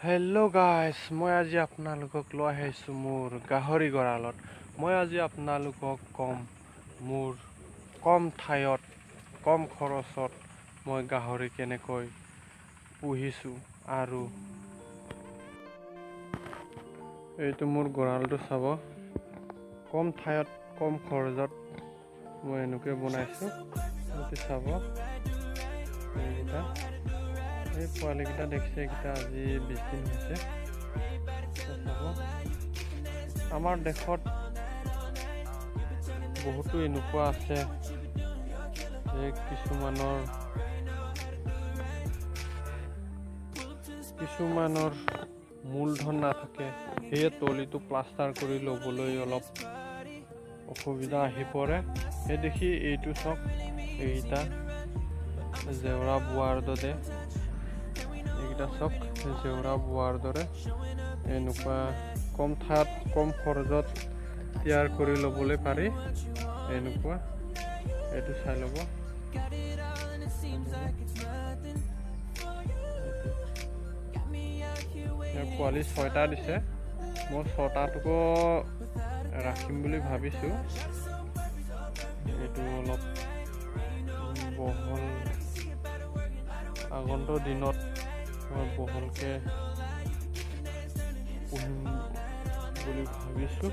Hello' guys, মই আজি আপোনালোকক লৈ আহিছোঁ মোৰ গাহৰি গঁৰালত। মই আজি আপোনালোকক ক'ম মোৰ কম ঠাইত কম খৰচত মই গাহৰি কেনেকৈ পুহিছোঁ। আৰু এইটো মোৰ গঁৰালটো চাব, কম ঠাইত কম খৰচত মই এনেকৈ বনাইছোঁ। এইটো চাব, এইকেইটা এই পোৱালিকেইটা দেখিছে, এইকেইটা আজি 20 দিন হৈছে। চাব, আমাৰ দেশত বহুতো এনেকুৱা আছে যে কিছুমানৰ মূলধন নাথাকে, সেয়ে তলিটো প্লাষ্টাৰ কৰি ল'বলৈ অলপ অসুবিধা আহি পৰে। সেই দেখি এইটো চাওক, এইকেইটা জেওৰা বোৱাৰ দৰে, এইকেইটা চাওক জেওৰা বোৱাৰ দৰে এনেকুৱা কম ঠাইত কম খৰচত তৈয়াৰ কৰি ল'বলৈ পাৰি। এনেকুৱা এইটো চাই ল'ব। পোৱালি 6টা দিছে, মই 6টাটোকো ৰাখিম বুলি ভাবিছোঁ। এইটো অলপ বহল, আগন্তুক দিনত মই বহলকৈ পুহিম বুলি ভাবিছোঁ।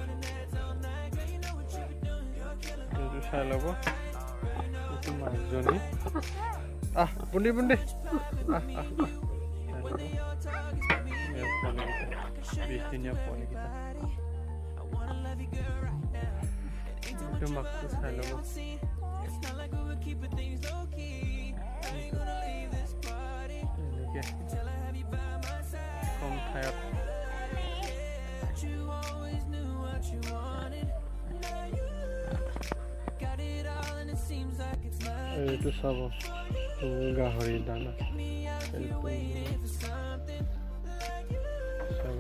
এইটো চাই ল'ব, এইটো মাকজনী। বুন্দি বুন্দি পোৱালিকেইটা 20 দিনীয়া পোৱালিকেইটা, এইটো মাকটো চাই ল'ব। এনেকৈ কম ঠাইত এইটো চাব, গাহৰি দানা চাব।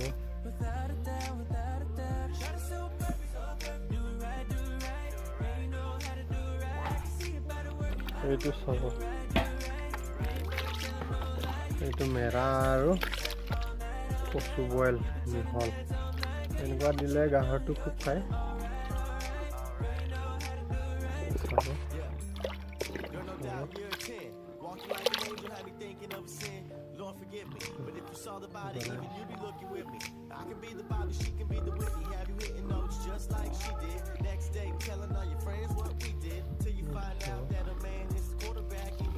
এইটো চাব, এইটো মেৰা আৰু কচু বইল মিহল, এনেকুৱা দিলে গাহৰিটো খুব খায়।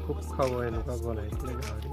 খুব খাব এনেকুৱা বনাই দিলে গাহৰি।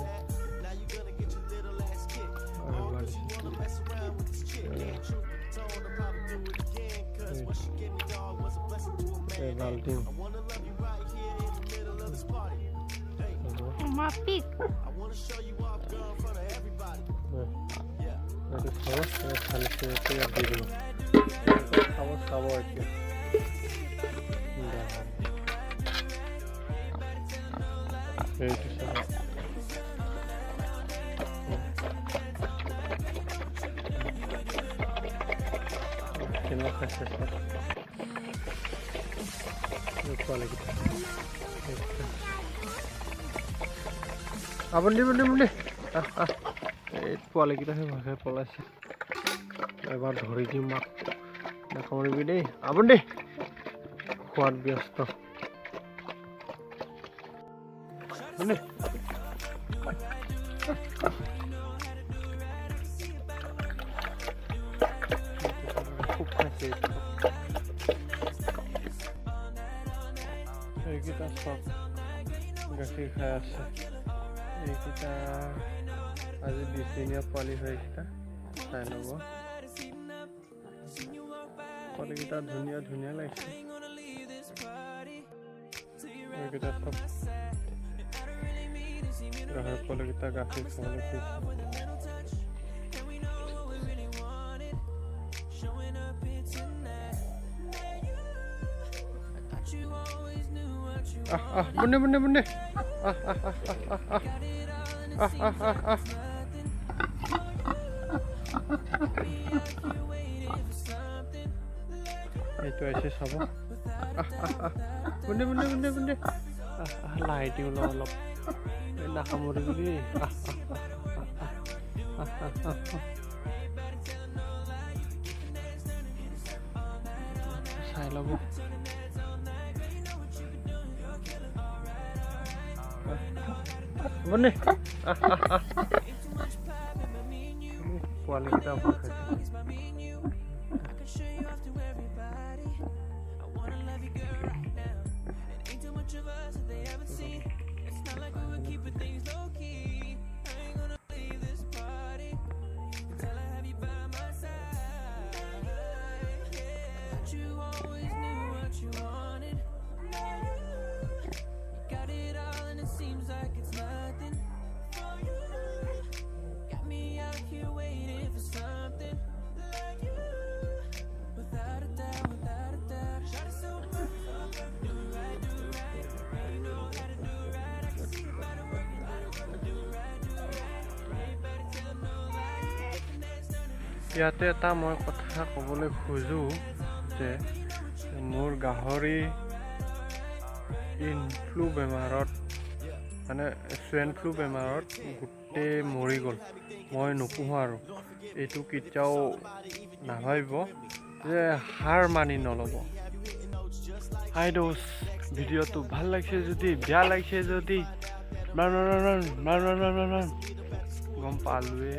বুন্দি বুন্দি বুন্দি এই পোৱালিকেইটাহে ভালকৈ পলাইছে। এবাৰ ধৰি দিম মাক, নাকামুৰিবি দেই বুন্দি, খোৱাত ব্যস্ত। খুব খাইছে এইকেইটা, চব গাখীৰ খাই আছে। এইকেইটা আজি 20 দিনীয়া পোৱালি হয়, এইকেইটা চাই ল'ব। পোৱালিকেইটা ধুনীয়া ধুনীয়া লাগিছে। এইকেইটা চব গাহৰি পোৱালিকেইটা গাখীৰ খাবলৈ খুজিছে। বুন্দি বুন্দি বুন্দি এইটো আহিছে চাব। বুন্দি বুন্দি বুন্দি বুন্দি লাহে দিওঁ অলপ, নাকামুৰিবি দেই। চাই ল'ব বনে পোৱালিকেইটা ভয় খাইছে ইয়াতে এটা মই কথা ক'বলৈ খোজোঁ যে মোৰ গাহৰি ইনফ্লু বেমাৰত মানে চুৱেইন ফ্লু বেমাৰত গোটেই মৰি গ'ল মই নোপোহোঁ আৰু এইটো কেতিয়াও নাভাবিব যে হাৰ মানি নল'ব হাই দোষ ভিডিঅ'টো ভাল লাগিছে যদি বেয়া লাগিছে যদি গম পালোৱে